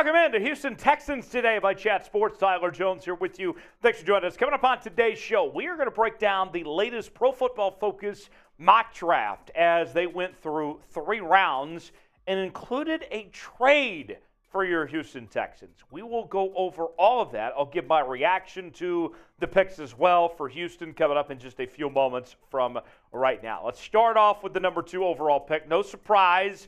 Welcome in to Houston Texans Today by Chat Sports. Tyler Jones here with you. Thanks for joining us. Coming up on today's show, we are going to break down the latest Pro Football Focus mock draft as they went through 3 rounds and included a trade for your Houston Texans. We will go over all of that. I'll give my reaction to the picks as well for Houston coming up in just a few moments from right now. Let's start off with the number 2 overall pick. No surprise.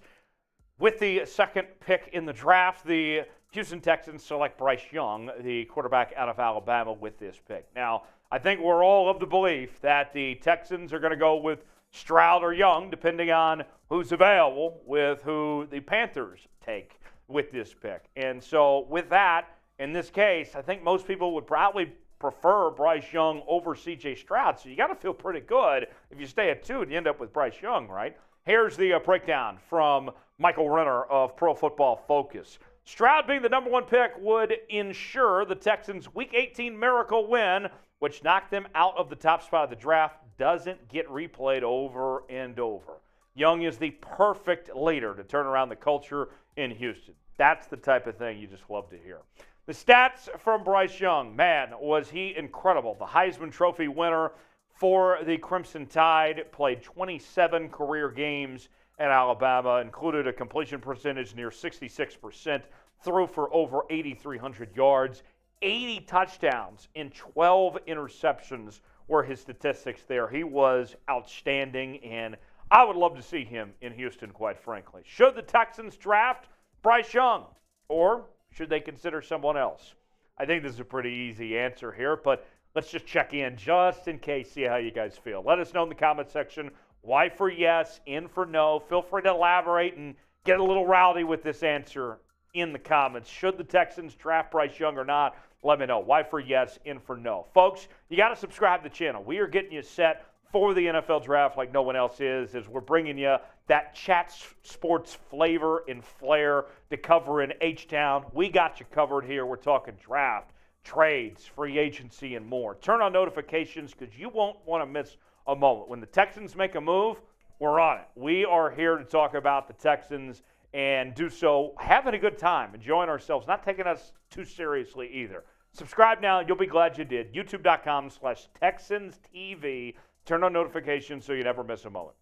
With the second pick in the draft, the Houston Texans select Bryce Young, the quarterback out of Alabama, with this pick. Now, I think we're all of the belief that the Texans are going to go with Stroud or Young, depending on who's available, with who the Panthers take with this pick. And so with that, in this case, I think most people would probably prefer Bryce Young over C.J. Stroud. So you got to feel pretty good if you stay at 2 and you end up with Bryce Young, right? Here's the breakdown from Michael Renner of Pro Football Focus. Stroud being the number 1 pick would ensure the Texans' Week 18 miracle win, which knocked them out of the top spot of the draft, doesn't get replayed over and over. Young is the perfect leader to turn around the culture in Houston. That's the type of thing you just love to hear. The stats from Bryce Young, man, was he incredible. The Heisman Trophy winner for the Crimson Tide, played 27 career games at Alabama, included a completion percentage near 66%, threw for over 8,300 yards, 80 touchdowns, and 12 interceptions were his statistics there. He was outstanding, and I would love to see him in Houston, quite frankly. Should the Texans draft Bryce Young, or should they consider someone else? I think this is a pretty easy answer here, but let's just check in just in case, see how you guys feel. Let us know in the comment section. Y for yes, N for no. Feel free to elaborate and get a little rowdy with this answer in the comments. Should the Texans draft Bryce Young or not? Let me know. Y for yes, N for no. Folks, you got to subscribe to the channel. We are getting you set for the NFL draft like no one else is, as we're bringing you that Chat Sports flavor and flair to cover in H-Town. We got you covered here. We're talking draft, trades, free agency, and more. Turn on notifications because you won't want to miss a moment. When the Texans make a move, we're on it. We are here to talk about the Texans and do so having a good time, enjoying ourselves, not taking us too seriously either. Subscribe now. You'll be glad you did. YouTube.com/TexansTV. Turn on notifications so you never miss a moment.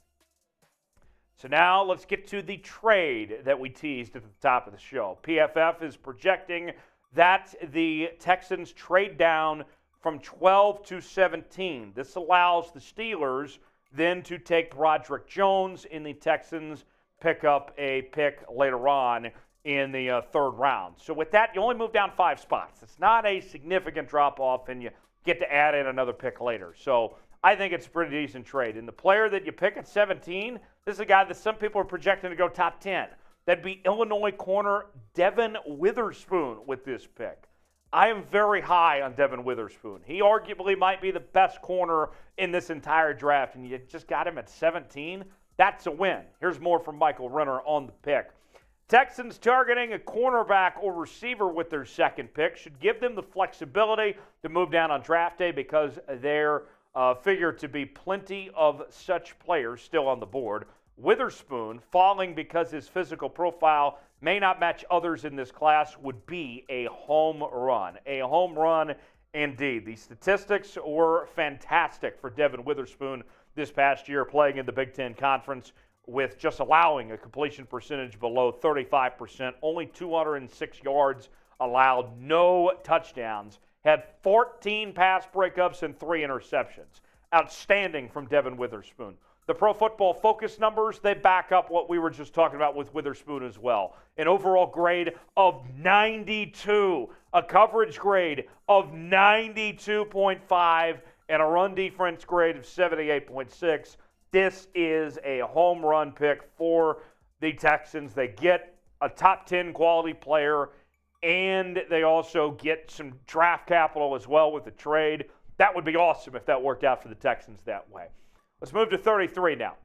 So now let's get to the trade that we teased at the top of the show. PFF is projecting that the Texans trade down from 12 to 17. This allows the Steelers then to take Broderick Jones, and the Texans pick up a pick later on in the 3rd round. So with that, you only move down 5 spots. It's not a significant drop-off, and you get to add in another pick later. So I think it's a pretty decent trade. And the player that you pick at 17, this is a guy that some people are projecting to go top 10. That'd be Illinois corner Devon Witherspoon with this pick. I am very high on Devon Witherspoon. He arguably might be the best corner in this entire draft, and you just got him at 17. That's a win. Here's more from Michael Renner on the pick. Texans targeting a cornerback or receiver with their 2nd pick should give them the flexibility to move down on draft day because there figure to be plenty of such players still on the board. Witherspoon, falling because his physical profile may not match others in this class, would be a home run. A home run indeed. The statistics were fantastic for Devon Witherspoon this past year, playing in the Big Ten Conference with just allowing a completion percentage below 35%, only 206 yards allowed, no touchdowns, had 14 pass breakups and 3 interceptions. Outstanding from Devon Witherspoon. The Pro Football Focus numbers, they back up what we were just talking about with Witherspoon as well. An overall grade of 92, a coverage grade of 92.5, and a run defense grade of 78.6. This is a home run pick for the Texans. They get a top 10 quality player, and they also get some draft capital as well with the trade. That would be awesome if that worked out for the Texans that way. Let's move to 33 now.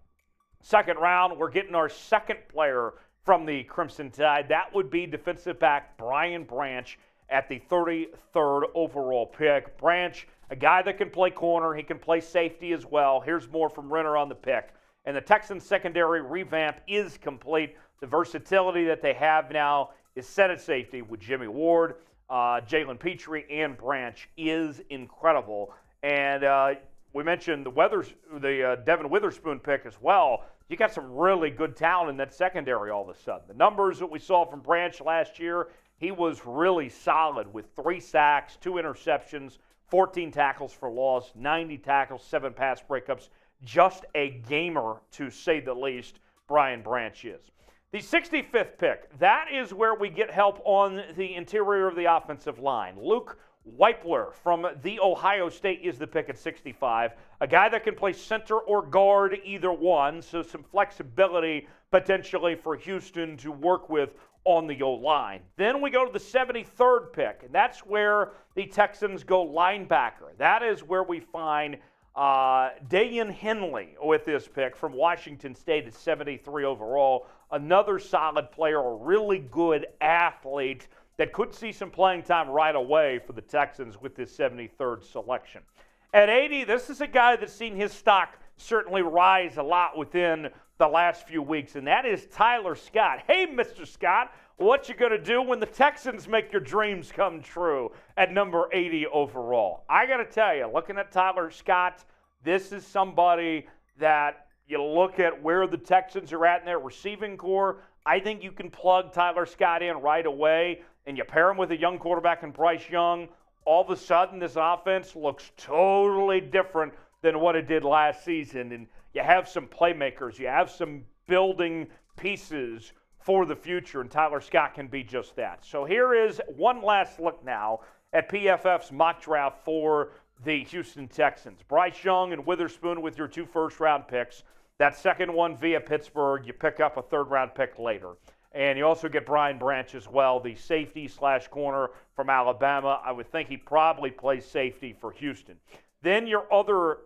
2nd round, we're getting our 2nd player from the Crimson Tide. That would be defensive back Brian Branch at the 33rd overall pick. Branch, a guy that can play corner. He can play safety as well. Here's more from Renner on the pick. And the Texans secondary revamp is complete. The versatility that they have now is set at safety with Jimmy Ward, Jalen Petrie, and Branch is incredible. And we mentioned the Devon Witherspoon pick as well. You got some really good talent in that secondary all of a sudden. The numbers that we saw from Branch last year, he was really solid with 3 sacks, 2 interceptions, 14 tackles for loss, 90 tackles, 7 pass breakups. Just a gamer, to say the least, Brian Branch is. The 65th pick, that is where we get help on the interior of the offensive line. Luke Wypler from The Ohio State is the pick at 65. A guy that can play center or guard, either one, so some flexibility potentially for Houston to work with on the O-line. Then we go to the 73rd pick, and that's where the Texans go linebacker. That is where we find Daiyan Henley with this pick from Washington State at 73 overall. Another solid player, a really good athlete that could see some playing time right away for the Texans with this 73rd selection. At 80, this is a guy that's seen his stock certainly rise a lot within the last few weeks, and that is Tyler Scott. Hey, Mr. Scott, what you going to do when the Texans make your dreams come true at number 80 overall? I got to tell you, looking at Tyler Scott, this is somebody that you look at where the Texans are at in their receiving core. I think you can plug Tyler Scott in right away, and you pair him with a young quarterback in Bryce Young. All of a sudden, this offense looks totally different than what it did last season. And you have some playmakers. You have some building pieces for the future, and Tyler Scott can be just that. So here is one last look now at PFF's mock draft for the Houston Texans. Bryce Young and Witherspoon with your 2 first-round picks. That second one via Pittsburgh, you pick up a 3rd-round pick later. And you also get Brian Branch as well, the safety/corner from Alabama. I would think he probably plays safety for Houston. Then your other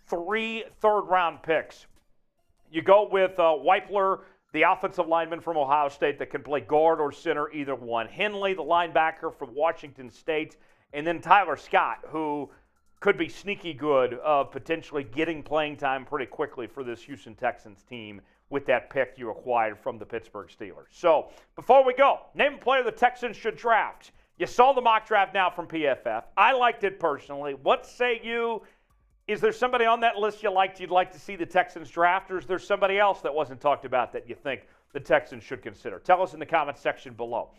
3 third-round picks. You go with Wypler, the offensive lineman from Ohio State that can play guard or center, either one. Henley, the linebacker from Washington State. And then Tyler Scott, who could be sneaky good, potentially getting playing time pretty quickly for this Houston Texans team with that pick you acquired from the Pittsburgh Steelers. So before we go, name a player the Texans should draft. You saw the mock draft now from PFF. I liked it personally. What say you? Is there somebody on that list you'd like to see the Texans draft, or is there somebody else that wasn't talked about that you think the Texans should consider? Tell us in the comments section below.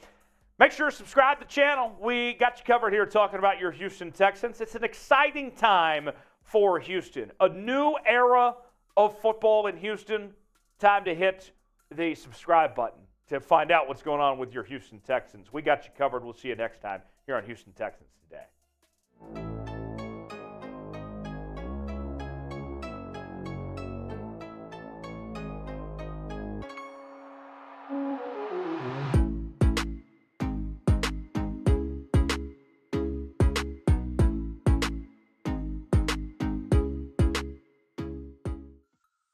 Make sure to subscribe to the channel. We got you covered here talking about your Houston Texans. It's an exciting time for Houston. A new era of football in Houston. Time to hit the subscribe button to find out what's going on with your Houston Texans. We got you covered. We'll see you next time here on Houston Texans Today.